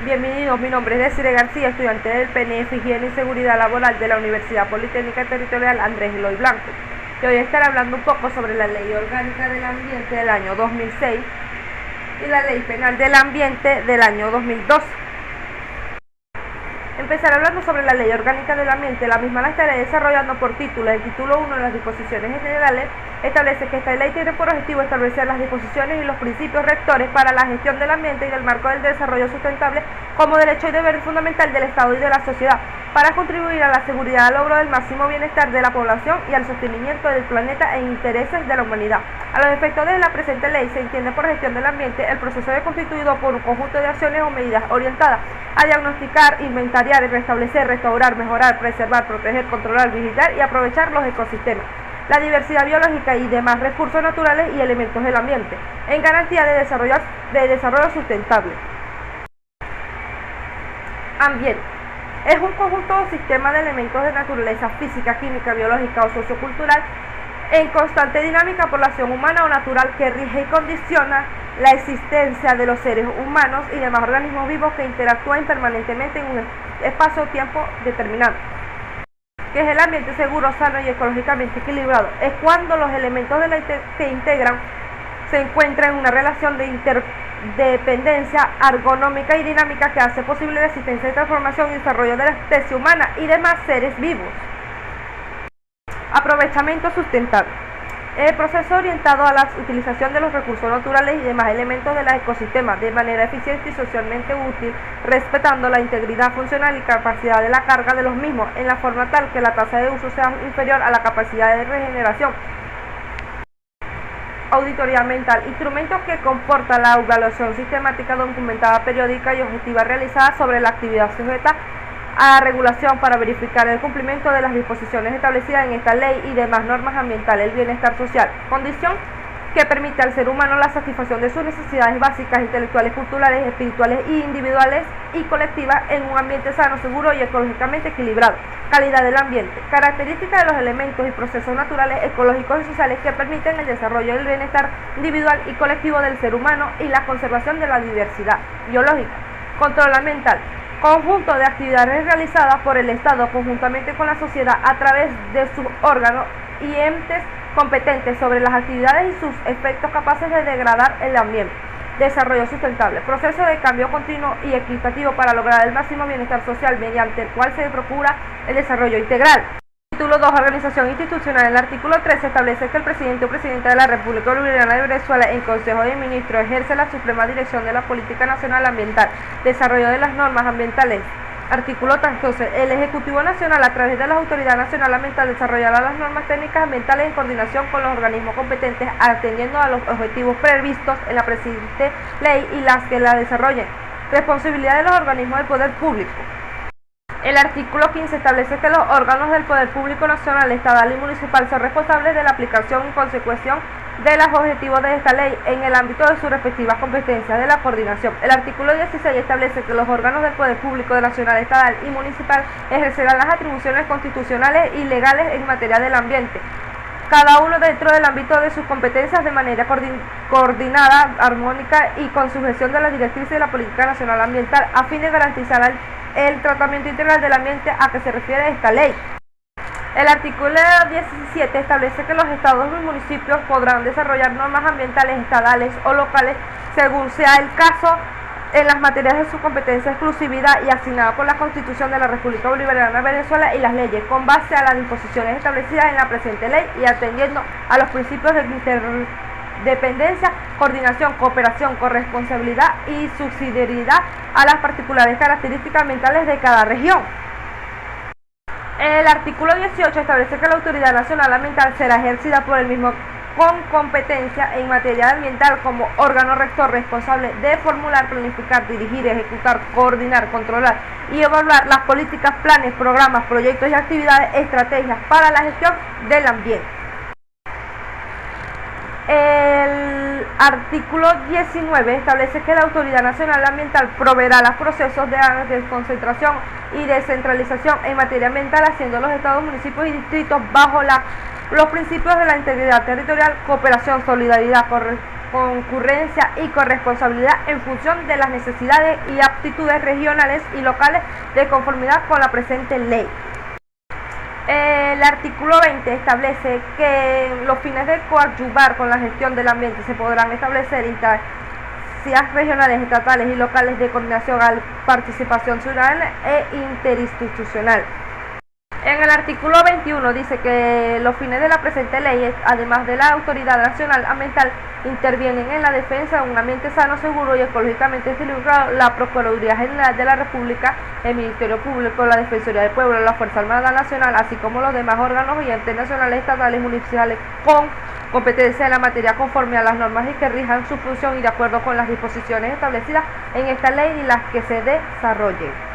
Bienvenidos, mi nombre es Desiree García, estudiante del PNF Higiene y Seguridad Laboral de la Universidad Politécnica Territorial Andrés Eloy Blanco. Y hoy estaré hablando un poco sobre la Ley Orgánica del Ambiente del año 2006 y la Ley Penal del Ambiente del año 2012. Empezaré hablando sobre la Ley Orgánica del Ambiente. La misma la estaré desarrollando por títulos. El título 1 de las disposiciones generales establece que esta ley tiene por objetivo establecer las disposiciones y los principios rectores para la gestión del ambiente y del marco del desarrollo sustentable como derecho y deber fundamental del Estado y de la sociedad, para contribuir a la seguridad, al logro del máximo bienestar de la población y al sostenimiento del planeta e intereses de la humanidad. A los efectos de la presente ley se entiende por gestión del ambiente el proceso constituido por un conjunto de acciones o medidas orientadas a diagnosticar, inventariar, restablecer, restaurar, mejorar, preservar, proteger, controlar, vigilar y aprovechar los ecosistemas, la diversidad biológica y demás recursos naturales y elementos del ambiente, en garantía de desarrollo sustentable. Ambiente es un conjunto o sistema de elementos de naturaleza física, química, biológica o sociocultural en constante dinámica por la acción humana o natural que rige y condiciona la existencia de los seres humanos y demás organismos vivos que interactúan permanentemente en un espacio-tiempo determinado. ¿Qué es el ambiente seguro, sano y ecológicamente equilibrado? Es cuando los elementos que integran se encuentran en una relación de interdependencia ergonómica y dinámica que hace posible la existencia, transformación y desarrollo de la especie humana y demás seres vivos. Aprovechamiento sustentable. El proceso orientado a la utilización de los recursos naturales y demás elementos de los ecosistemas de manera eficiente y socialmente útil, respetando la integridad funcional y capacidad de la carga de los mismos, en la forma tal que la tasa de uso sea inferior a la capacidad de regeneración. Auditoría ambiental. Instrumentos que comporta la evaluación sistemática, documentada, periódica y objetiva realizada sobre la actividad sujeta a regulación para verificar el cumplimiento de las disposiciones establecidas en esta ley y demás normas ambientales, el bienestar social, condición que permite al ser humano la satisfacción de sus necesidades básicas, intelectuales, culturales, espirituales e individuales y colectivas en un ambiente sano, seguro y ecológicamente equilibrado. Calidad del ambiente, características de los elementos y procesos naturales, ecológicos y sociales que permiten el desarrollo del bienestar individual y colectivo del ser humano y la conservación de la diversidad biológica. Control ambiental, conjunto de actividades realizadas por el Estado conjuntamente con la sociedad a través de sus órganos y entes competentes sobre las actividades y sus efectos capaces de degradar el ambiente. Desarrollo sustentable, proceso de cambio continuo y equitativo para lograr el máximo bienestar social mediante el cual se procura el desarrollo integral. Título 2. Organización institucional. El artículo 3 establece que el presidente o presidenta de la República Bolivariana de Venezuela en Consejo de Ministros ejerce la suprema dirección de la política nacional ambiental, desarrollo de las normas ambientales. Artículo 14. El Ejecutivo Nacional, a través de la Autoridad Nacional Ambiental, desarrollará las normas técnicas ambientales en coordinación con los organismos competentes, atendiendo a los objetivos previstos en la presente ley y las que la desarrollen. Responsabilidad de los organismos del poder público. El artículo 15 establece que los órganos del poder público nacional, estatal y municipal son responsables de la aplicación y consecución de los objetivos de esta ley en el ámbito de sus respectivas competencias de la coordinación. El artículo 16 establece que los órganos del poder público nacional, estatal y municipal ejercerán las atribuciones constitucionales y legales en materia del ambiente, cada uno dentro del ámbito de sus competencias de manera coordinada, armónica y con sujeción de las directrices de la política nacional ambiental a fin de garantizar el tratamiento integral del ambiente a que se refiere esta ley. El artículo 17 establece que los estados y municipios podrán desarrollar normas ambientales estatales o locales según sea el caso en las materias de su competencia, exclusividad y asignada por la Constitución de la República Bolivariana de Venezuela y las leyes, con base a las disposiciones establecidas en la presente ley y atendiendo a los principios de interdependencia, coordinación, cooperación, corresponsabilidad y subsidiariedad a las particulares características ambientales de cada región. El artículo 18 establece que la Autoridad Nacional Ambiental será ejercida por el mismo con competencia en materia ambiental como órgano rector responsable de formular, planificar, dirigir, ejecutar, coordinar, controlar y evaluar las políticas, planes, programas, proyectos y actividades, estrategias para la gestión del ambiente. El artículo 19 establece que la Autoridad Nacional Ambiental proveerá los procesos de desconcentración y descentralización en materia ambiental, haciendo los estados, municipios y distritos bajo los principios de la integridad territorial, cooperación, solidaridad, concurrencia y corresponsabilidad en función de las necesidades y aptitudes regionales y locales de conformidad con la presente ley. El artículo 20 establece que los fines de coadyuvar con la gestión del ambiente se podrán establecer instancias regionales, estatales y locales de coordinación a participación ciudadana e interinstitucional. En el artículo 21 dice que los fines de la presente ley, además de la Autoridad Nacional Ambiental, intervienen en la defensa de un ambiente sano, seguro y ecológicamente equilibrado, la Procuraduría General de la República, el Ministerio Público, la Defensoría del Pueblo, la Fuerza Armada Nacional, así como los demás órganos y entes nacionales, estatales, municipales con competencia en la materia conforme a las normas y que rijan su función y de acuerdo con las disposiciones establecidas en esta ley y las que se desarrollen.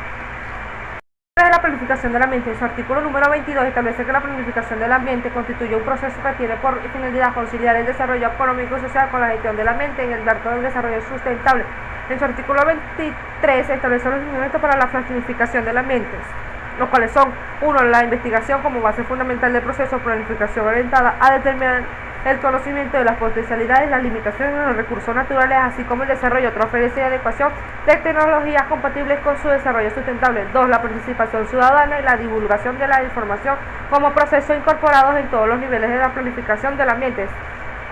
La planificación del ambiente, en su artículo número 22, establece que la planificación del ambiente constituye un proceso que tiene por finalidad conciliar el desarrollo económico y social con la gestión del ambiente en el marco del desarrollo sustentable. En su artículo 23 establece los lineamientos para la planificación del ambiente, los cuales son: 1. La investigación como base fundamental del proceso, planificación orientada a determinar el conocimiento de las potencialidades, las limitaciones de los recursos naturales, así como el desarrollo, transferencia y adecuación de tecnologías compatibles con su desarrollo sustentable. 2. La participación ciudadana y la divulgación de la información como procesos incorporados en todos los niveles de la planificación del ambiente.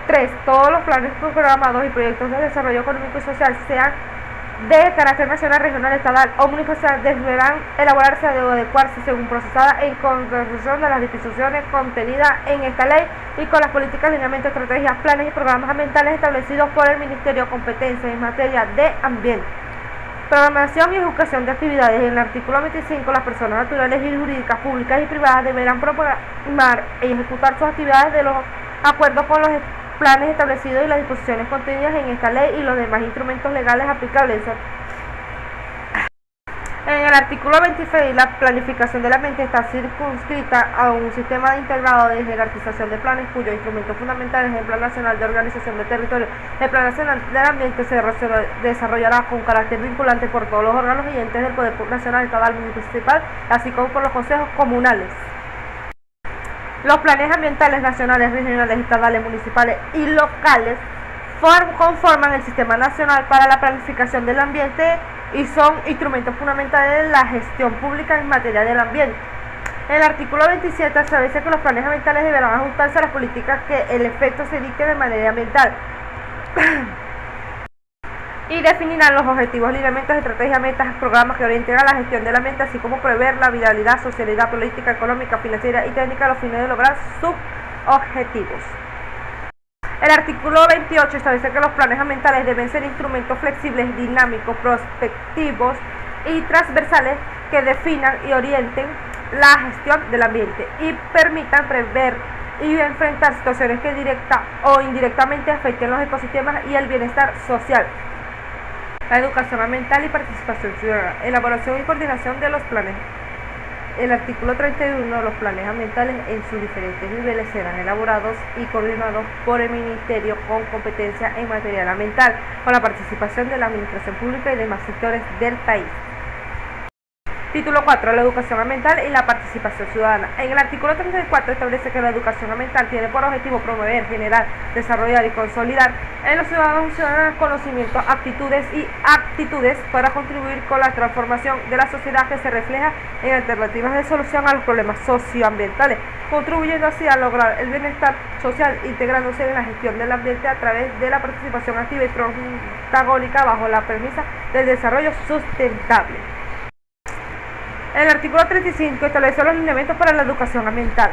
3. Todos los planes programados y proyectos de desarrollo económico y social, sean de carácter nacional, regional, estatal o municipal, deberán elaborarse o adecuarse según procesada en contraposición de las disposiciones contenidas en esta ley y con las políticas, lineamientos, estrategias, planes y programas ambientales establecidos por el Ministerio competencia en materia de ambiente. Programación y ejecución de actividades. En el artículo 25, las personas naturales y jurídicas públicas y privadas deberán programar y ejecutar sus actividades de los acuerdos con los planes establecidos y las disposiciones contenidas en esta ley y los demás instrumentos legales aplicables. En el artículo 26, la planificación del ambiente está circunscrita a un sistema integrado de jerarquización de planes cuyos instrumentos fundamentales es el Plan Nacional de Organización del Territorio. El Plan Nacional del Ambiente se desarrollará con carácter vinculante por todos los órganos y entes del Poder Nacional, Estatal, Municipal, así como por los consejos comunales. Los planes ambientales nacionales, regionales, estatales, municipales y locales conforman el Sistema Nacional para la Planificación del Ambiente y son instrumentos fundamentales de la gestión pública en materia del ambiente. En el artículo 27 establece que los planes ambientales deberán ajustarse a las políticas que el efecto se dicte de manera ambiental y definirán los objetivos, lineamientos, estrategias, metas, programas que orienten a la gestión del ambiente, así como prever la viabilidad, socialidad, política, económica, financiera y técnica a los fines de lograr sus objetivos. El artículo 28 establece que los planes ambientales deben ser instrumentos flexibles, dinámicos, prospectivos y transversales que definan y orienten la gestión del ambiente y permitan prever y enfrentar situaciones que directa o indirectamente afecten los ecosistemas y el bienestar social. La educación ambiental y participación ciudadana. Elaboración y coordinación de los planes. El artículo 31, los planes ambientales en sus diferentes niveles serán elaborados y coordinados por el Ministerio con competencia en materia ambiental, con la participación de la administración pública y demás sectores del país. Título 4. La educación ambiental y la participación ciudadana. En el artículo 34 establece que la educación ambiental tiene por objetivo promover, generar, desarrollar y consolidar en los ciudadanos y ciudadanas conocimientos, aptitudes y actitudes para contribuir con la transformación de la sociedad que se refleja en alternativas de solución a los problemas socioambientales, contribuyendo así a lograr el bienestar social, integrándose en la gestión del ambiente a través de la participación activa y protagónica bajo la premisa del desarrollo sustentable. El artículo 35 establece los lineamientos para la educación ambiental.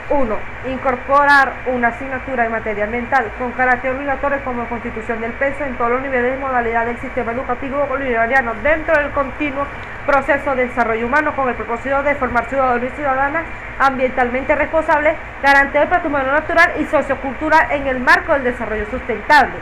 1. Incorporar una asignatura en materia ambiental con carácter obligatorio como constitución del peso en todos los niveles y modalidades del sistema educativo bolivariano dentro del continuo proceso de desarrollo humano con el propósito de formar ciudadanos y ciudadanas ambientalmente responsables, garantir el patrimonio natural y sociocultural en el marco del desarrollo sustentable.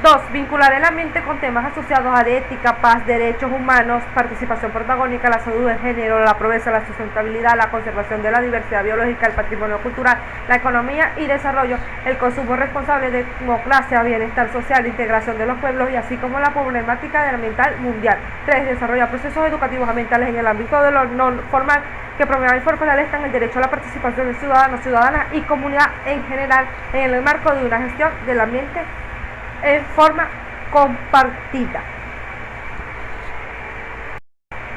2. Vincular el ambiente con temas asociados a ética, paz, derechos humanos, participación protagónica, la salud, el género, la pobreza, la sustentabilidad, la conservación de la diversidad biológica, el patrimonio cultural, la economía y desarrollo, el consumo responsable, democracia, bienestar social, integración de los pueblos y así como la problemática del ambiental mundial. 3. Desarrollar procesos educativos ambientales en el ámbito de lo no formal que promuevan y fortalezcan el derecho a la participación de ciudadanos, ciudadanas y comunidad en general en el marco de una gestión del ambiente en forma compartida.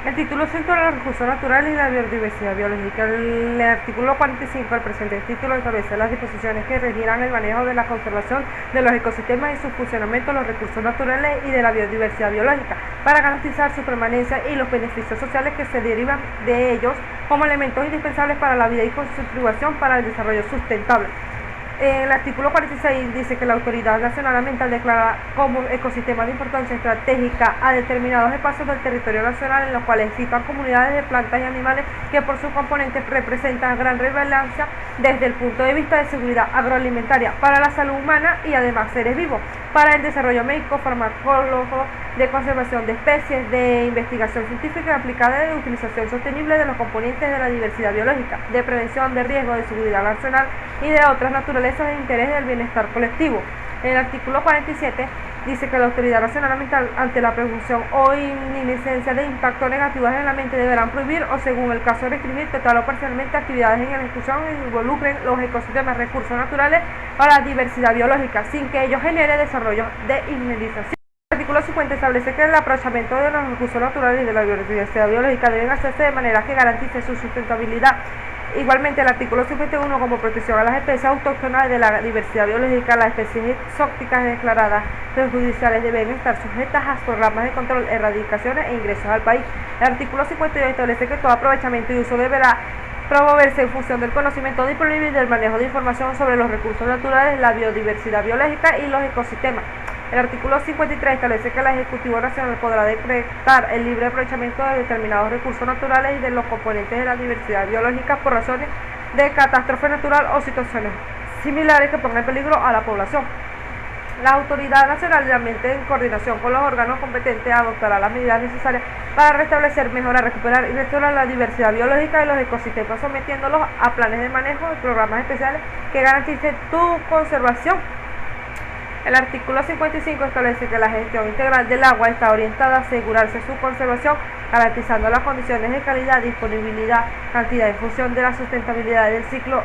El título central de los recursos naturales y la biodiversidad biológica. El artículo 45 del presente título establece las disposiciones que regirán el manejo de la conservación de los ecosistemas y su funcionamiento de los recursos naturales y de la biodiversidad biológica para garantizar su permanencia y los beneficios sociales que se derivan de ellos como elementos indispensables para la vida y con su contribución para el desarrollo sustentable. El artículo 46 dice que la Autoridad Nacional Ambiental declara como ecosistema de importancia estratégica a determinados espacios del territorio nacional en los cuales existan comunidades de plantas y animales que por sus componentes representan gran relevancia desde el punto de vista de seguridad agroalimentaria para la salud humana y además seres vivos, para el desarrollo médico, farmacológico, de conservación de especies, de investigación científica aplicada y de utilización sostenible de los componentes de la diversidad biológica, de prevención de riesgos de seguridad nacional y de otras naturalezas de interés del bienestar colectivo. El artículo 47 dice que la Autoridad Nacional Ambiental, ante la presunción o inminencia de impacto negativo en el ambiente, deberán prohibir o, según el caso, restringir total o parcialmente actividades en ejecución que involucren los ecosistemas, recursos naturales o la diversidad biológica, sin que ello genere desarrollo de indemnización. El artículo 50 establece que el aprovechamiento de los recursos naturales y de la biodiversidad biológica deben hacerse de manera que garantice su sustentabilidad. Igualmente, el artículo 51, como protección a las especies autóctonas de la diversidad biológica, las especies exóticas declaradas perjudiciales deben estar sujetas a programas de control, erradicaciones e ingresos al país. El artículo 52 establece que todo aprovechamiento y uso deberá promoverse en función del conocimiento disponible y del manejo de información sobre los recursos naturales, la biodiversidad biológica y los ecosistemas. El artículo 53 establece que el Ejecutivo Nacional podrá decretar el libre aprovechamiento de determinados recursos naturales y de los componentes de la diversidad biológica por razones de catástrofe natural o situaciones similares que pongan en peligro a la población. La Autoridad Nacional del Ambiente, en coordinación con los órganos competentes, adoptará las medidas necesarias para restablecer, mejorar, recuperar y restaurar la diversidad biológica de los ecosistemas, sometiéndolos a planes de manejo y programas especiales que garanticen su conservación. El artículo 55 establece que la gestión integral del agua está orientada a asegurarse su conservación, garantizando las condiciones de calidad, disponibilidad, cantidad en función de la sustentabilidad del ciclo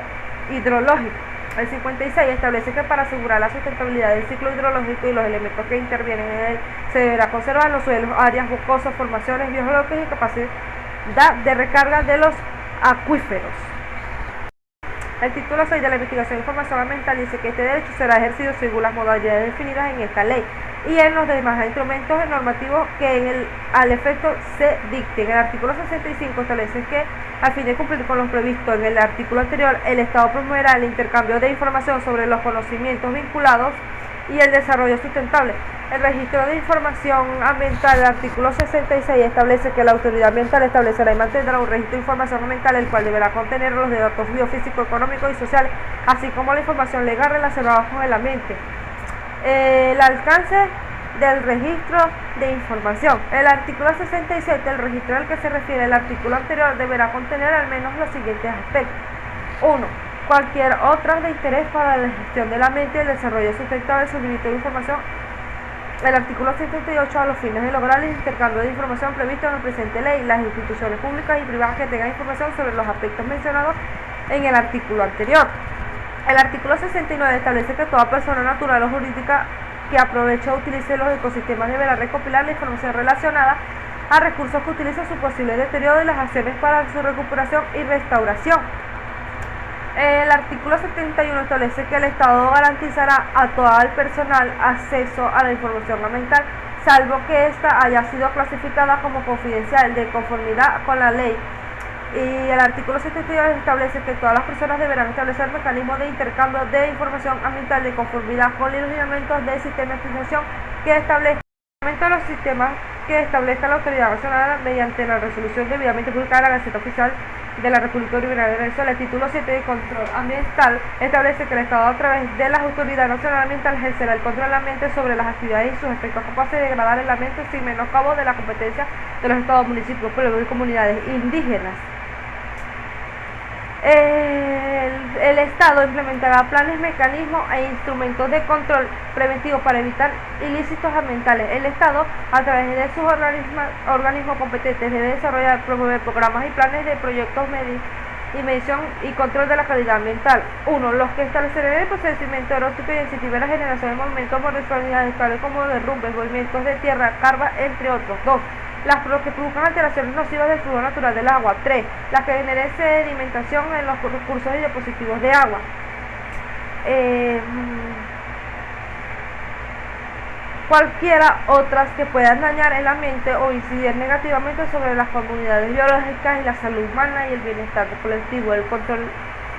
hidrológico. El 56 establece que para asegurar la sustentabilidad del ciclo hidrológico y los elementos que intervienen en él, se deberá conservar los suelos, áreas boscosas, formaciones biológicas y capacidad de recarga de los acuíferos. El título 6 de la investigación e información ambiental dice que este derecho será ejercido según las modalidades definidas en esta ley y en los demás instrumentos normativos que al efecto se dicten. El artículo 65 establece que, al fin de cumplir con lo previsto en el artículo anterior, el Estado promoverá el intercambio de información sobre los conocimientos vinculados y el desarrollo sustentable. El registro de información ambiental, el artículo 66, establece que la autoridad ambiental establecerá y mantendrá un registro de información ambiental, el cual deberá contener los datos biofísicos, económicos y sociales, así como la información legal relacionada con el ambiente. El alcance del registro de información. El artículo 67, el registro al que se refiere el artículo anterior, deberá contener al menos los siguientes aspectos. 1. Cualquier otra de interés para la gestión del ambiente y el desarrollo sustentable, suministro de información. El artículo 78, a los fines de lograr el intercambio de información previsto en la presente ley, las instituciones públicas y privadas que tengan información sobre los aspectos mencionados en el artículo anterior. El artículo 69 establece que toda persona natural o jurídica que aproveche o utilice los ecosistemas deberá recopilar la información relacionada a recursos que utilicen su posible deterioro y las acciones para su recuperación y restauración. El artículo 71 establece que el Estado garantizará a todo el personal acceso a la información ambiental, salvo que ésta haya sido clasificada como confidencial de conformidad con la ley. Y el artículo 72 establece que todas las personas deberán establecer mecanismos de intercambio de información ambiental de conformidad con los lineamientos de sistematización que establezca los sistemas que establezca la Autoridad Nacional mediante la resolución debidamente publicada en la Gaceta Oficial de la República Bolivariana de Venezuela. El título 7 de control ambiental establece que el Estado, a través de las autoridades nacionales ambientales, ejercerá el control del ambiente sobre las actividades y sus efectos capaces de degradar el ambiente sin menoscabo de la competencia de los estados, municipios, pueblos y comunidades indígenas. El Estado implementará planes, mecanismos e instrumentos de control preventivo para evitar ilícitos ambientales. El Estado, a través de sus organismos competentes, debe desarrollar, promover programas y planes de proyectos y medición y control de la calidad ambiental. 1. Los que establecerán el procedimiento erótico y incentiven la generación de movimientos mortalidades, tales como derrumbes, movimientos de tierra, carva, entre otros. 2. Las que produzcan alteraciones nocivas del flujo natural del agua. 3. Las que generen sedimentación en los recursos y dispositivos de agua. Cualquiera otras que puedan dañar el ambiente o incidir negativamente sobre las comunidades biológicas y la salud humana y el bienestar colectivo. El control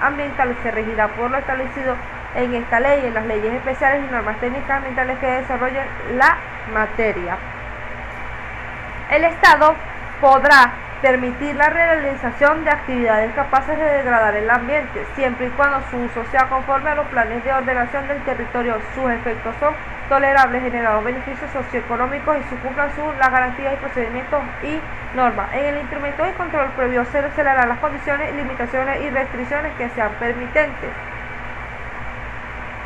ambiental se regirá por lo establecido en esta ley, en las leyes especiales y normas técnicas ambientales que desarrollen la materia. El Estado podrá permitir la realización de actividades capaces de degradar el ambiente, siempre y cuando su uso sea conforme a los planes de ordenación del territorio. Sus efectos son tolerables, generando beneficios socioeconómicos y cumplan las garantías y procedimientos y normas. En el instrumento de control previo se señalarán las condiciones, limitaciones y restricciones que sean permitentes.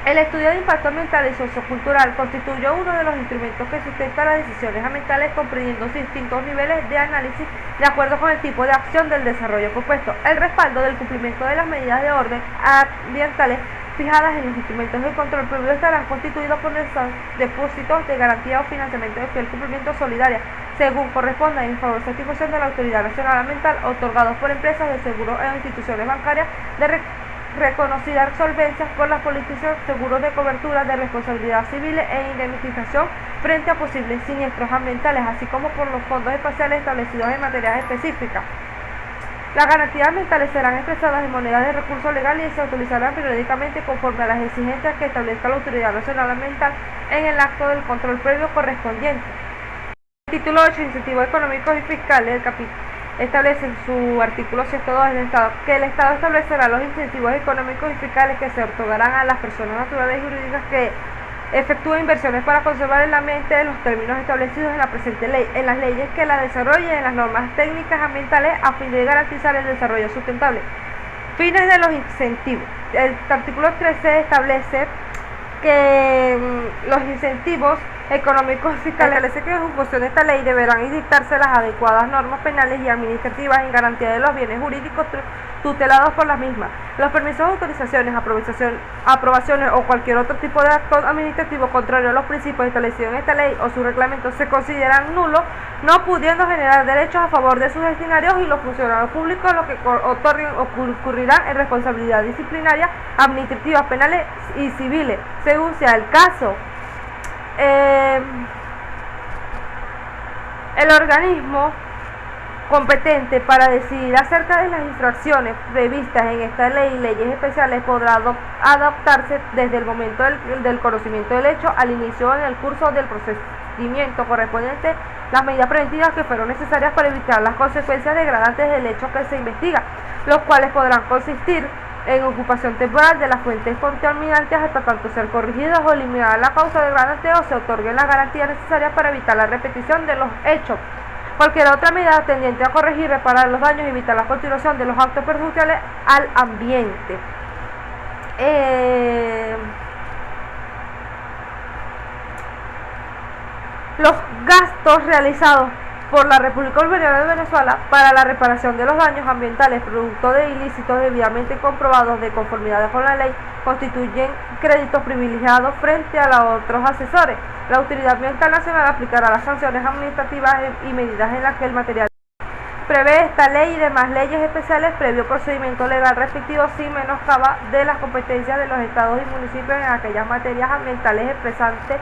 El estudio de impacto ambiental y sociocultural constituye uno de los instrumentos que sustenta las decisiones ambientales, comprendiendo distintos niveles de análisis de acuerdo con el tipo de acción del desarrollo propuesto. El respaldo del cumplimiento de las medidas de orden ambientales fijadas en los instrumentos de control previo estarán constituidos por depósitos de garantía o financiamiento de fiel cumplimiento solidaria, según corresponda, en favor de satisfacción de la Autoridad Nacional Ambiental, otorgados por empresas de seguros e instituciones bancarias de reconocidas solvencias por las políticas, seguros de cobertura de responsabilidad civil e indemnización frente a posibles siniestros ambientales, así como por los fondos espaciales establecidos en materias específicas. Las garantías ambientales serán expresadas en moneda de recurso legal y se utilizarán periódicamente conforme a las exigencias que establezca la Autoridad Nacional Ambiental en el acto del control previo correspondiente. El título 8, incentivos económicos y fiscales, el capítulo establece en su artículo 102 que el Estado establecerá los incentivos económicos y fiscales que se otorgarán a las personas naturales y jurídicas que efectúen inversiones para conservar el ambiente en los términos establecidos en la presente ley, en las leyes que la desarrollen, en las normas técnicas ambientales a fin de garantizar el desarrollo sustentable. Fines de los incentivos. El artículo 13 establece que los incentivos económicos y fiscales establece que en función de esta ley deberán dictarse las adecuadas normas penales y administrativas en garantía de los bienes jurídicos tutelados por las mismas. Los permisos, autorizaciones, aprobaciones o cualquier otro tipo de acto administrativo contrario a los principios establecidos en esta ley o sus reglamentos se consideran nulos, no pudiendo generar derechos a favor de sus destinatarios y los funcionarios públicos, lo que otorguen o concurrirán en responsabilidad disciplinaria, administrativas, penales y civiles, según sea el caso. El organismo competente para decidir acerca de las infracciones previstas en esta ley y leyes especiales podrá adaptarse desde el momento del conocimiento del hecho al inicio en el curso del procedimiento correspondiente las medidas preventivas que fueron necesarias para evitar las consecuencias degradantes del hecho que se investiga, los cuales podrán consistir en ocupación temporal de las fuentes contaminantes hasta tanto ser corregidas o eliminada la causa degradante o se otorguen las garantías necesarias para evitar la repetición de los hechos. Cualquier otra medida tendiente a corregir, reparar los daños y evitar la continuación de los actos perjudiciales al ambiente. Los gastos realizados por la República Bolivariana de Venezuela para la reparación de los daños ambientales producto de ilícitos debidamente comprobados de conformidad con la ley constituyen créditos privilegiados frente a los otros asesores. La Autoridad Ambiental Nacional aplicará las sanciones administrativas y medidas en las que el material prevé esta ley y demás leyes especiales previo procedimiento legal respectivo sin menoscaba de las competencias de los estados y municipios en aquellas materias ambientales expresantes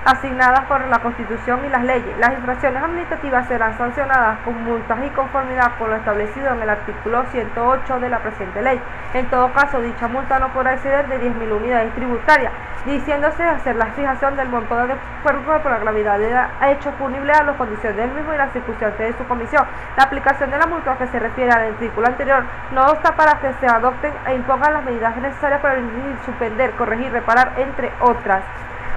asignadas por la Constitución y las leyes. Las infracciones administrativas serán sancionadas con multas y conformidad con lo establecido en el artículo 108 de la presente ley. En todo caso, dicha multa no podrá exceder de 10.000 unidades tributarias, diciéndose hacer la fijación del monto de acuerdo por la gravedad del hecho punible a las condiciones del mismo y las circunstancias de su comisión. La aplicación de la multa que se refiere al artículo anterior no obsta para que se adopten e impongan las medidas necesarias para prevenir, suspender, corregir, reparar, entre otras.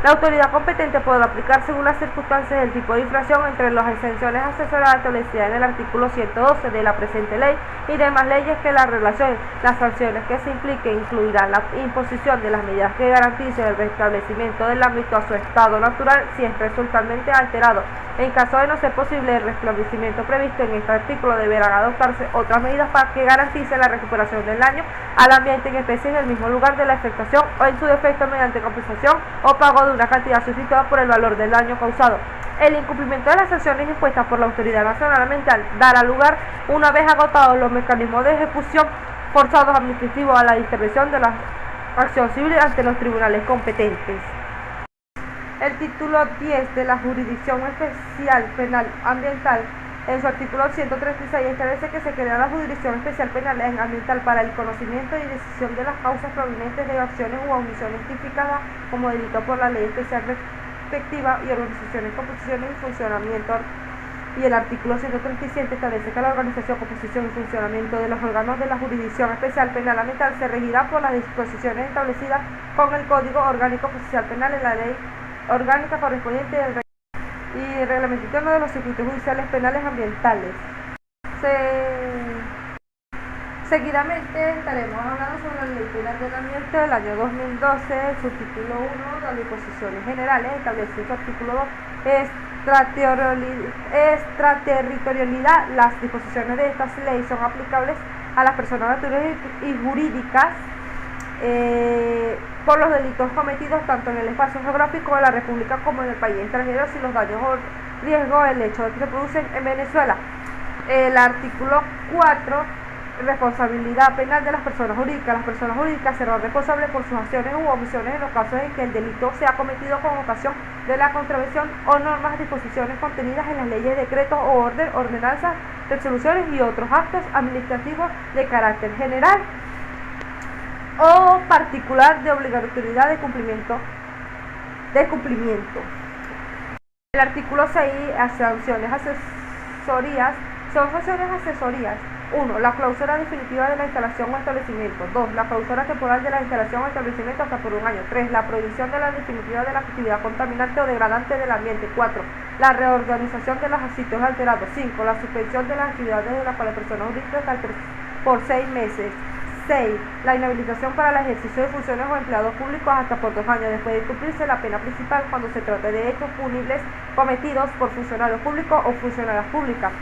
La autoridad competente podrá aplicar según las circunstancias del tipo de infracción entre las exenciones asesoradas establecidas en el artículo 112 de la presente ley y demás leyes que la relacionen. Las sanciones que se impliquen incluirán la imposición de las medidas que garanticen el restablecimiento del ámbito a su estado natural si es resultante alterado. En caso de no ser posible el restablecimiento previsto en este artículo, deberán adoptarse otras medidas para que garanticen la recuperación del daño al ambiente en especie en el mismo lugar de la afectación o en su defecto mediante compensación o pago de una cantidad sustituida por el valor del daño causado. El incumplimiento de las sanciones impuestas por la Autoridad Nacional Ambiental dará lugar, una vez agotados los mecanismos de ejecución forzados administrativos, a la intervención de la acción civil ante los tribunales competentes. El título 10 de la Jurisdicción Especial Penal Ambiental, en su artículo 136, establece que se crea la Jurisdicción Especial Penal Ambiental para el conocimiento y decisión de las causas provenientes de acciones u omisiones tipificadas como delito por la ley especial respectiva y organizaciones, composiciones y funcionamiento. Y el artículo 137 establece que la organización, composición y funcionamiento de los órganos de la Jurisdicción Especial Penal Ambiental se regirá por las disposiciones establecidas con el Código Orgánico Procesal Penal en la ley orgánica correspondiente y reglamento interno de los circuitos judiciales penales ambientales. Seguidamente estaremos hablando sobre la ley de ordenamiento del año 2012, su título 1, las disposiciones generales, establece su artículo 2, extraterritorialidad. Las disposiciones de estas leyes son aplicables a las personas naturales y jurídicas por los delitos cometidos tanto en el espacio geográfico de la República como en el país extranjero si los daños o riesgos del hecho de que se producen en Venezuela. El artículo 4, responsabilidad penal de las personas jurídicas. Las personas jurídicas serán responsables por sus acciones u omisiones en los casos en que el delito sea cometido con ocasión de la contravención o normas, disposiciones contenidas en las leyes, decretos o ordenanzas, resoluciones y otros actos administrativos de carácter general o particular de obligatoriedad de cumplimiento. El artículo 6, sanciones asesorías, son sanciones asesorías. 1. La clausura definitiva de la instalación o establecimiento. 2. La clausura temporal de la instalación o establecimiento hasta por un año. 3. La prohibición de la definitiva de la actividad contaminante o degradante del ambiente. 4. La reorganización de los sitios alterados. 5. La suspensión de las actividades de las cuales personas jurídicas por 6 meses. 6. La inhabilitación para el ejercicio de funciones o empleados públicos hasta por 2 años después de cumplirse la pena principal cuando se trate de hechos punibles cometidos por funcionarios públicos o funcionarias públicas.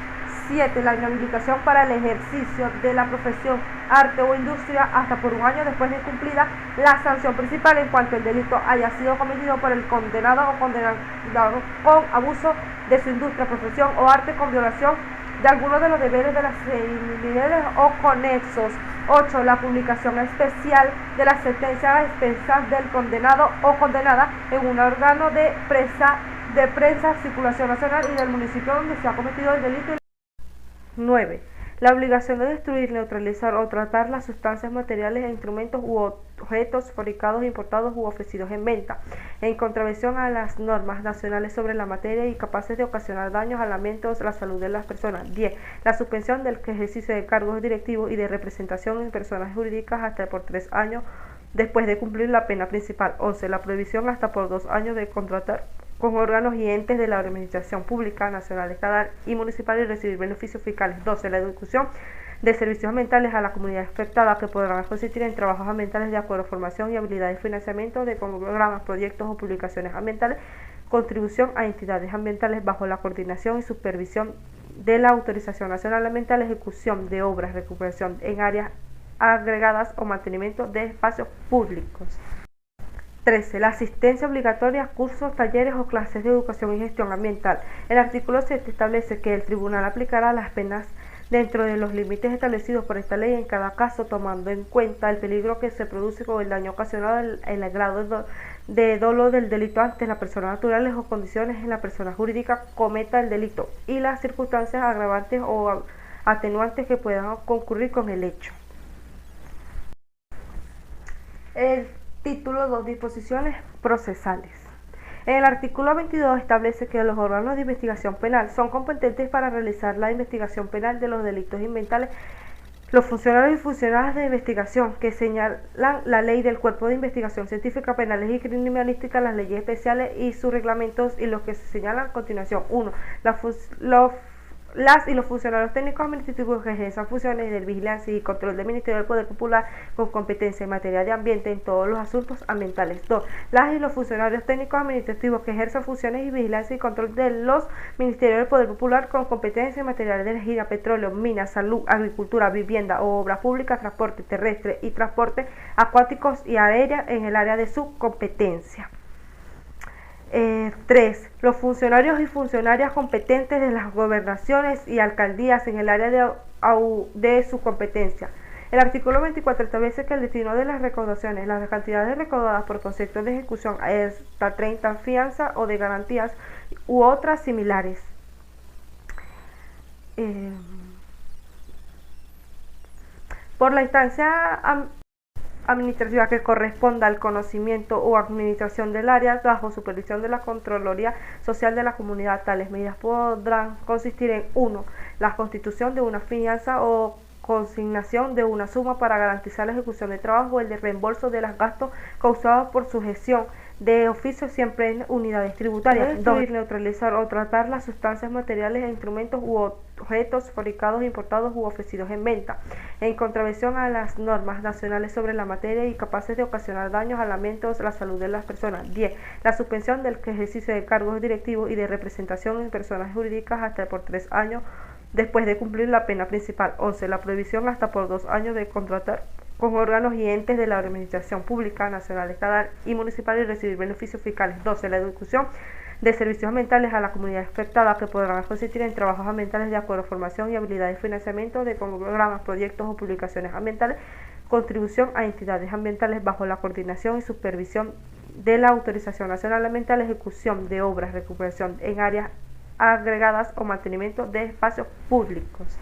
7. La inhabilitación para el ejercicio de la profesión, arte o industria hasta por un año después de cumplida la sanción principal en cuanto el delito haya sido cometido por el condenado o condenado con abuso de su industria, profesión o arte, con violación de alguno de los deberes de las civilidades o conexos. 8. La publicación especial de la sentencia a expensas del condenado o condenada en un órgano de prensa, circulación nacional y del municipio donde se ha cometido el delito. 9. La obligación de destruir, neutralizar o tratar las sustancias materiales e instrumentos u objetos fabricados, importados u ofrecidos en venta, en contravención a las normas nacionales sobre la materia y capaces de ocasionar daños al ambiente o a la salud de las personas. 10. La suspensión del ejercicio de cargos directivos y de representación en personas jurídicas hasta por 3 años después de cumplir la pena principal. 11. La prohibición hasta por 2 años de contratar con órganos y entes de la administración pública, nacional, estatal y municipal y recibir beneficios fiscales. 12. La ejecución de servicios ambientales a la comunidad afectada que podrán consistir en trabajos ambientales de acuerdo a formación y habilidades, financiamiento de programas, proyectos o publicaciones ambientales, contribución a entidades ambientales bajo la coordinación y supervisión de la Autorización Nacional Ambiental, ejecución de obras, recuperación en áreas agregadas o mantenimiento de espacios públicos. 13. La asistencia obligatoria a cursos, talleres o clases de educación y gestión ambiental. El artículo 7 establece que el tribunal aplicará las penas dentro de los límites establecidos por esta ley en cada caso, tomando en cuenta el peligro que se produce con el daño ocasionado, el grado de dolo del delito ante las personas naturales o condiciones en la persona jurídica cometa el delito y las circunstancias agravantes o atenuantes que puedan concurrir con el hecho. El título 2. Disposiciones procesales. En el artículo 22 establece que los órganos de investigación penal son competentes para realizar la investigación penal de los delitos ambientales. Los funcionarios y funcionarias de investigación que señalan la ley del Cuerpo de Investigación Científica, Penales y Criminalística, las leyes especiales y sus reglamentos y los que se señalan a continuación. 1. Las y los funcionarios técnicos administrativos que ejercen funciones de vigilancia y control del Ministerio del Poder Popular con competencia en materia de ambiente en todos los asuntos ambientales. 2. Las y los funcionarios técnicos administrativos que ejercen funciones de vigilancia y control de los Ministerios del Poder Popular con competencia en materia de energía, petróleo, minas, salud, agricultura, vivienda o obras públicas, transporte terrestre y transporte acuáticos y aéreo en el área de su competencia. 3. Los funcionarios y funcionarias competentes de las gobernaciones y alcaldías en el área de su competencia. El artículo 24 establece que el destino de las recaudaciones, las cantidades recaudadas por concepto de ejecución hasta 30 fianza o de garantías u otras similares. Por la instancia administrativa que corresponda al conocimiento o administración del área bajo supervisión de la Contraloría Social de la Comunidad. Tales medidas podrán consistir en 1. La constitución de una fianza o consignación de una suma para garantizar la ejecución de trabajo o el de reembolso de los gastos causados por su gestión de oficio siempre en unidades tributarias. 2. Neutralizar o tratar las sustancias materiales, instrumentos u objetos fabricados, importados u ofrecidos en venta en contravención a las normas nacionales sobre la materia y capaces de ocasionar daños al ambiente o a la salud de las personas. 10. La suspensión del ejercicio de cargos directivos y de representación en personas jurídicas hasta por 3 años después de cumplir la pena principal. 11. La prohibición hasta por 2 años de contratar con órganos y entes de la administración pública, nacional, estatal y municipal y recibir beneficios fiscales. 12. La ejecución de servicios ambientales a la comunidad afectada que podrán consistir en trabajos ambientales de acuerdo a formación y habilidades, financiamiento de programas, proyectos o publicaciones ambientales, contribución a entidades ambientales bajo la coordinación y supervisión de la Autorización Nacional Ambiental, ejecución de obras, recuperación en áreas agregadas o mantenimiento de espacios públicos.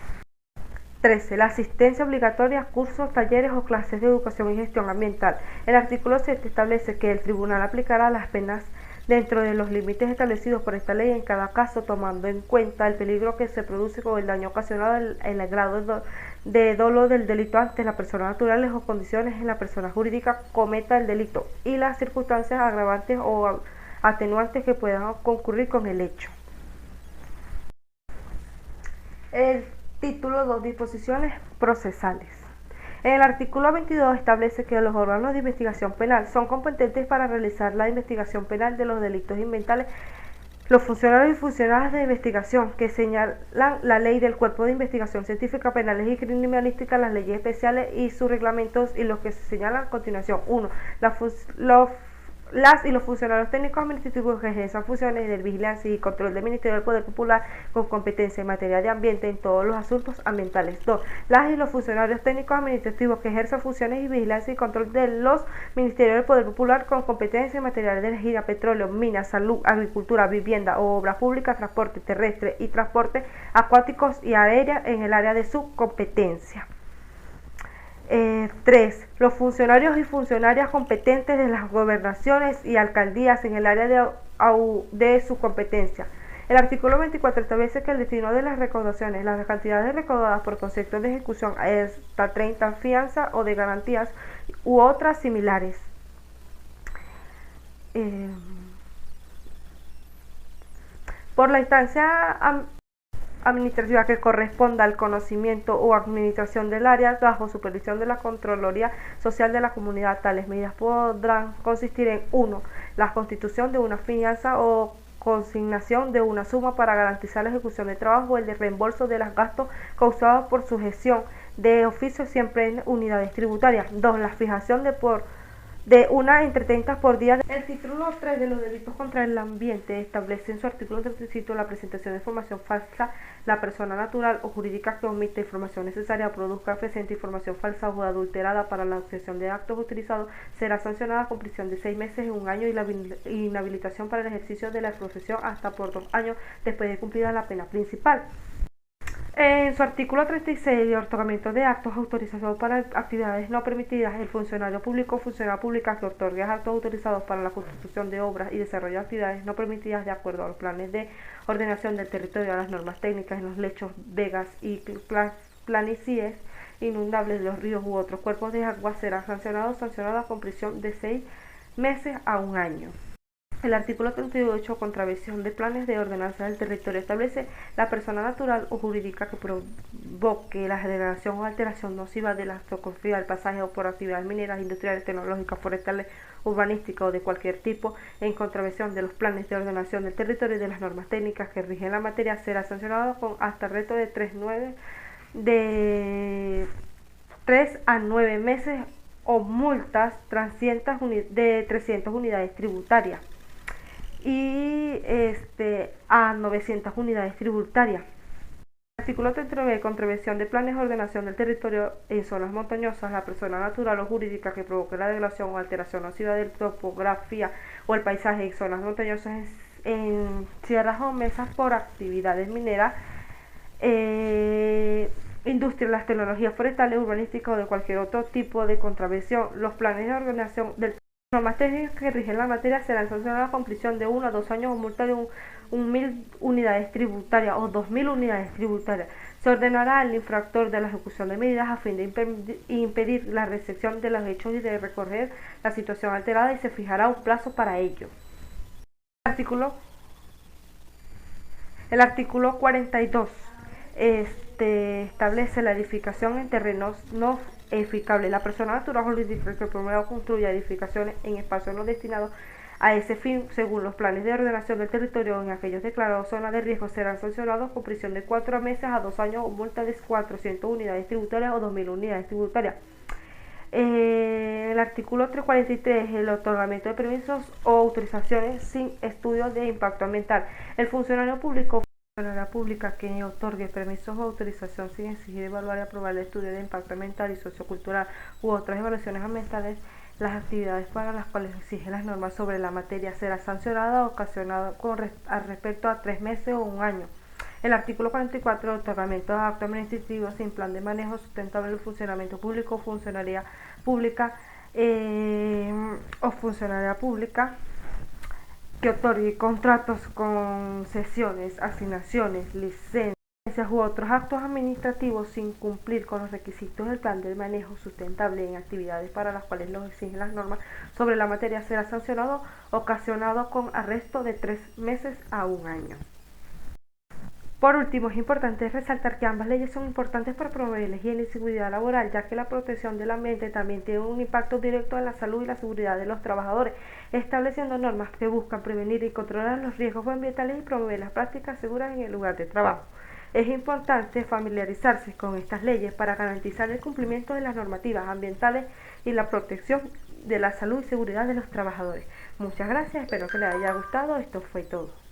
13. La asistencia obligatoria a cursos, talleres o clases de educación y gestión ambiental. El artículo 7 establece que el tribunal aplicará las penas dentro de los límites establecidos por esta ley en cada caso, tomando en cuenta el peligro que se produce con el daño ocasionado, el grado de dolo del delito ante las personas naturales o condiciones en la persona jurídica cometa el delito y las circunstancias agravantes o atenuantes que puedan concurrir con el hecho. El título 2. Disposiciones procesales. En el artículo 22 establece que los órganos de investigación penal son competentes para realizar la investigación penal de los delitos ambientales. Los funcionarios y funcionarias de investigación que señalan la ley del Cuerpo de Investigación Científica, Penales y Criminalística, las leyes especiales y sus reglamentos y los que se señalan a continuación. 1. Las y los funcionarios técnicos administrativos que ejercen funciones de vigilancia y control del Ministerio del Poder Popular con competencia en materia de ambiente en todos los asuntos ambientales. 2. Las y los funcionarios técnicos administrativos que ejercen funciones de vigilancia y control de los Ministerios del Poder Popular con competencia en materia de energía, petróleo, minas, salud, agricultura, vivienda o obras públicas, transporte terrestre y transporte acuáticos y aéreo en el área de su competencia. 3. Los funcionarios y funcionarias competentes de las gobernaciones y alcaldías en el área de su competencia. El artículo 24 establece que el destino de las recaudaciones, las cantidades recaudadas por concepto de ejecución hasta 30 fianza o de garantías u otras similares. Por la instancia administrativa que corresponda al conocimiento o administración del área bajo supervisión de la Contraloría Social de la Comunidad. Tales medidas podrán consistir en 1. La constitución de una fianza o consignación de una suma para garantizar la ejecución de trabajo o el de reembolso de los gastos causados por su gestión de oficio siempre en unidades tributarias. 2. La fijación de una entre 30 por día. El título 3 de los delitos contra el ambiente establece en su artículo 35 la presentación de información falsa. La persona natural o jurídica que omite información necesaria o produzca presente información falsa o adulterada para la obtención de actos utilizados será sancionada con prisión de 6 meses y 1 año y la inhabilitación para el ejercicio de la profesión hasta por 2 años después de cumplida la pena principal. En su artículo 36 de otorgamiento de actos autorizados para actividades no permitidas, el funcionario público o funcionaria pública que otorgue actos autorizados para la constitución de obras y desarrollo de actividades no permitidas de acuerdo a los planes de ordenación del territorio, a las normas técnicas en los lechos, vegas y planicies inundables de los ríos u otros cuerpos de agua será sancionado con prisión de 6 meses a 1 año. El artículo 38, contravención de planes de ordenanza del territorio, establece la persona natural o jurídica que provoque la generación o alteración nociva de la topografía del pasaje o por actividades mineras, industriales, tecnológicas, forestales, urbanísticas o de cualquier tipo, en contravención de los planes de ordenación del territorio y de las normas técnicas que rigen la materia, será sancionado con hasta el reto de 3 a 9 meses o multas de 300 unidades tributarias y a 900 unidades tributarias. Artículo 39. Contravención de planes de ordenación del territorio en zonas montañosas. La persona natural o jurídica que provoque la degradación o alteración nociva de la topografía o el paisaje en zonas montañosas en sierras o mesas por actividades mineras, industria, las tecnologías forestales, urbanísticas o de cualquier otro tipo de contravención. Los planes de ordenación del las normas técnicas que rigen la materia serán sancionadas con prisión de 1 a 2 años o multa de 1.000 unidades tributarias o 2.000 unidades tributarias. Se ordenará al infractor de la ejecución de medidas a fin de impedir la recepción de los hechos y de recorrer la situación alterada y se fijará un plazo para ello. El artículo 42 establece la edificación en terrenos no edificables. La persona natural o jurídica que promueva o construya edificaciones en espacios no destinados a ese fin, según los planes de ordenación del territorio en aquellos declarados zonas de riesgo, serán sancionados con prisión de 4 meses a 2 años o multa de 400 unidades tributarias o 2.000 unidades tributarias. El artículo 343, el otorgamiento de permisos o autorizaciones sin estudio de impacto ambiental. El funcionario público la pública que otorgue permisos o autorización sin exigir, evaluar y aprobar el estudio de impacto ambiental y sociocultural u otras evaluaciones ambientales, las actividades para las cuales exigen las normas sobre la materia será sancionada o ocasionada respecto a 3 meses o 1 año. El artículo 44, otorgamiento de actos administrativos sin plan de manejo sustentable del funcionamiento público, funcionaria pública que otorgue contratos, concesiones, asignaciones, licencias u otros actos administrativos sin cumplir con los requisitos del plan de manejo sustentable en actividades para las cuales los exigen las normas sobre la materia será sancionado, ocasionado con arresto de 3 meses a 1 año. Por último, es importante resaltar que ambas leyes son importantes para promover la higiene y seguridad laboral, ya que la protección del ambiente también tiene un impacto directo en la salud y la seguridad de los trabajadores, estableciendo normas que buscan prevenir y controlar los riesgos ambientales y promover las prácticas seguras en el lugar de trabajo. Es importante familiarizarse con estas leyes para garantizar el cumplimiento de las normativas ambientales y la protección de la salud y seguridad de los trabajadores. Muchas gracias, espero que les haya gustado. Esto fue todo.